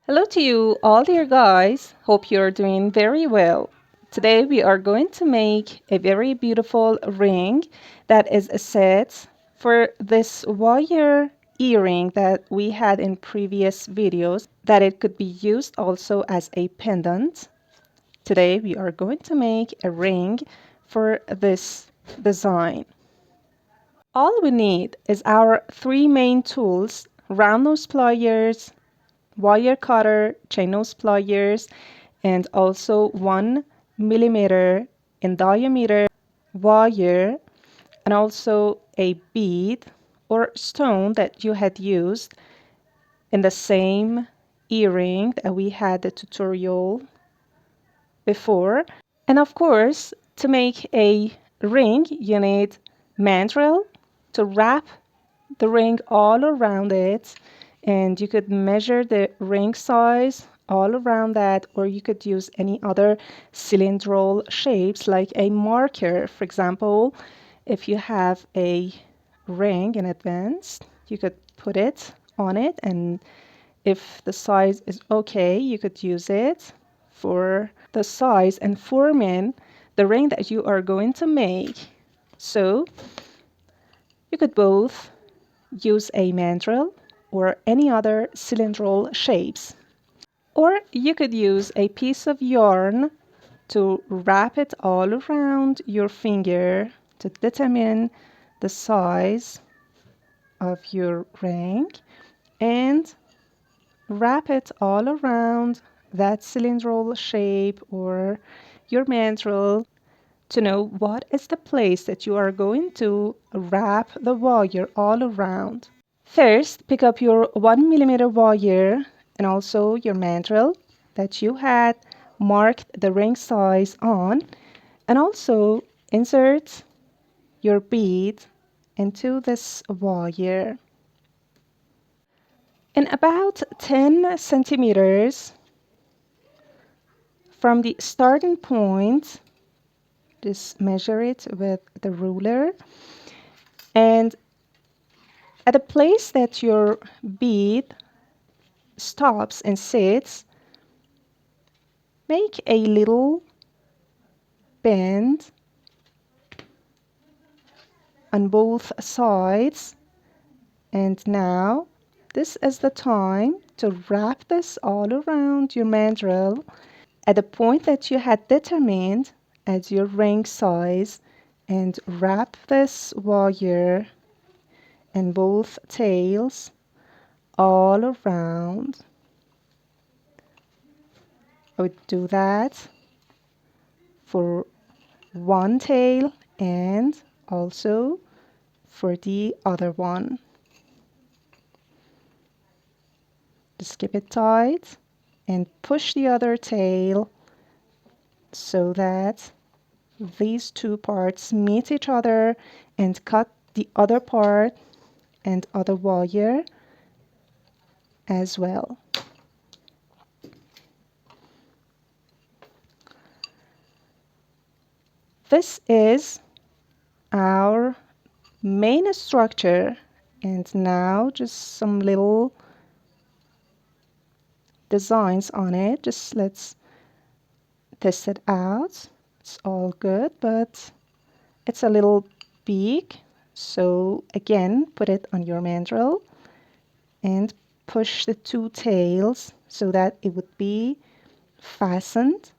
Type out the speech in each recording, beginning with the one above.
Hello to you all, dear guys. Hope you're doing very well. Today we are going to make a very beautiful ring that is a set for this wire earring that we had in previous videos, that it could be used also as a pendant. Today we are going to make a ring for this design. All we need is our three main tools: round nose pliers, wire cutter, chain nose pliers, and also 1 millimeter in diameter wire, and also a bead or stone that you had used in the same earring that we had the tutorial before. And of course, to make a ring, you need mandrel to wrap the ring all around it, and you could measure the ring size all around that, or you could use any other cylindrical shapes like a marker. For example, if you have a ring in advance, you could put it on it, and if the size is okay, you could use it for the size and forming the ring that you are going to make. So you could both use a mandrel or any other cylindrical shapes. Or you could use a piece of yarn to wrap it all around your finger to determine the size of your ring, and wrap it all around that cylindrical shape or your mandrel to know what is the place that you are going to wrap the wire all around. First, pick up your 1 millimeter wire and also your mandrel that you had marked the ring size on, and also insert your bead into this wire. In about 10 centimeters from the starting point, just measure it with the ruler, and at the place that your bead stops and sits, make a little bend on both sides. And now this is the time to wrap this all around your mandrel at the point that you had determined as your ring size, and wrap this wire and both tails all around. I would do that for one tail and also for the other one. Just keep it tight and push the other tail so that these two parts meet each other, and cut the other part and other wire as well. This is our main structure, and now just some little designs on it. Just let's test it out. It's all good, but it's a little big. So again, put it on your mandrel and push the two tails so that it would be fastened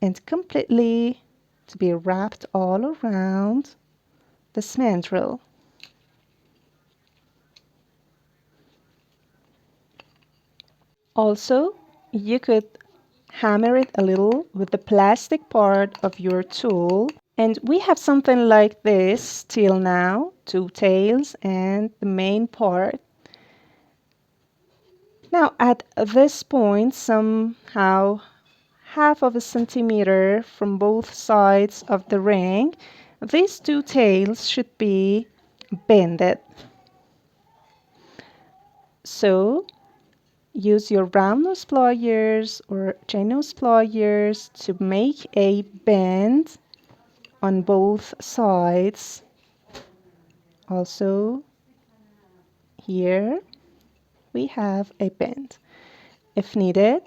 and completely to be wrapped all around this mandrel. Also, you could hammer it a little with the plastic part of your tool, and we have something like this till now, two tails and the main part. Now at this point, somehow half of a centimeter from both sides of the ring, these two tails should be bended. So use your round nose pliers or chain nose pliers to make a bend on both sides. Also here we have a bend. if needed.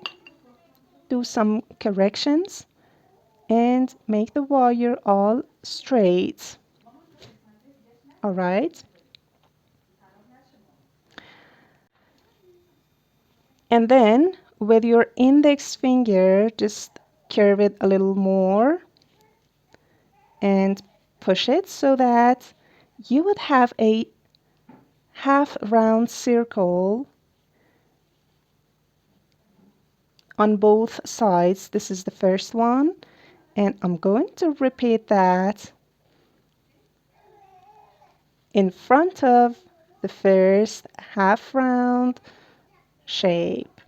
Do some corrections and make the wire all straight. All right. And then with your index finger, just curve it a little more and push it so that you would have a half round circle on both sides. This is the first one, and I'm going to repeat that in front of the first half round shape.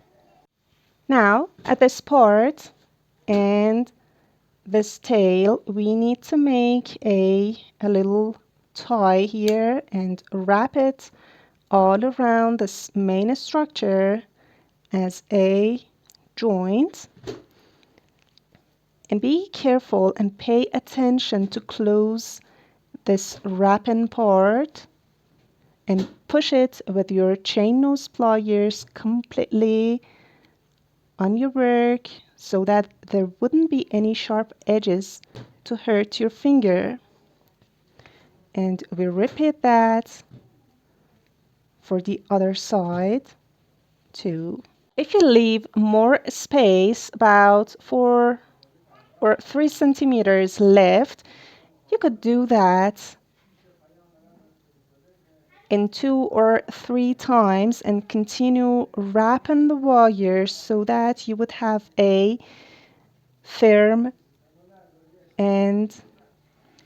Now at this part and this tail, we need to make a little tie here and wrap it all around this main structure as a joint. And be careful and pay attention to close this wrapping part and push it with your chain nose pliers completely on your work so that there wouldn't be any sharp edges to hurt your finger. And we repeat that for the other side too. If you leave more space, about 4 or 3 centimeters left, you could do that in 2 or 3 times and continue wrapping the wire so that you would have a firm and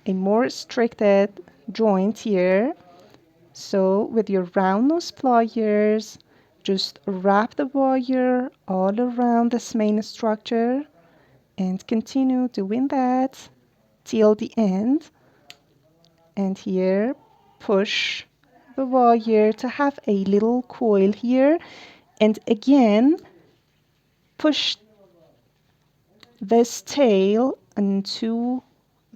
a more restricted joint here. So with your round nose pliers, just wrap the wire all around this main structure and continue doing that till the end. And here, push the wire to have a little coil here. And again, push this tail into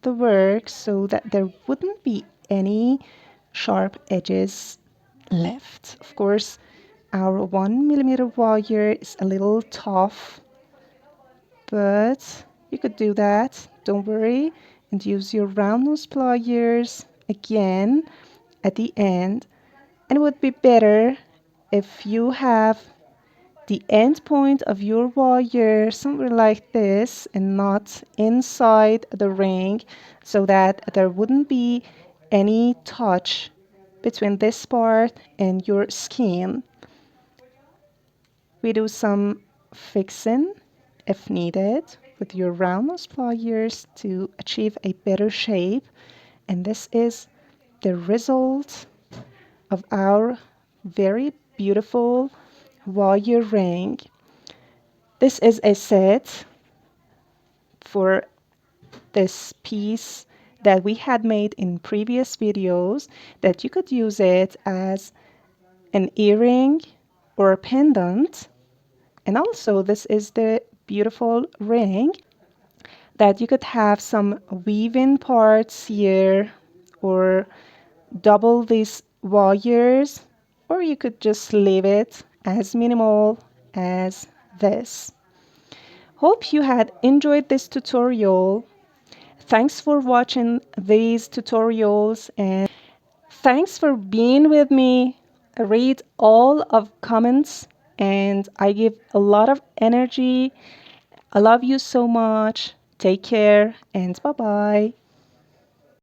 the work so that there wouldn't be any sharp edges left. Of course, our 1 millimeter wire is a little tough, but you could do that, don't worry, and use your round nose pliers again at the end. And it would be better if you have the end point of your wire somewhere like this and not inside the ring, so that there wouldn't be any touch between this part and your skin. We do some fixing if needed with your round nose pliers to achieve a better shape. And this is the result of our very beautiful wire ring. This is a set for this piece that we had made in previous videos, that you could use it as an earring or a pendant. And also this is the beautiful ring that you could have some weaving parts here or double these wires, or you could just leave it as minimal as this. Hope you had enjoyed this tutorial. Thanks for watching these tutorials and thanks for being with me. I read all of comments and I give a lot of energy. I love you so much. Take care and bye-bye.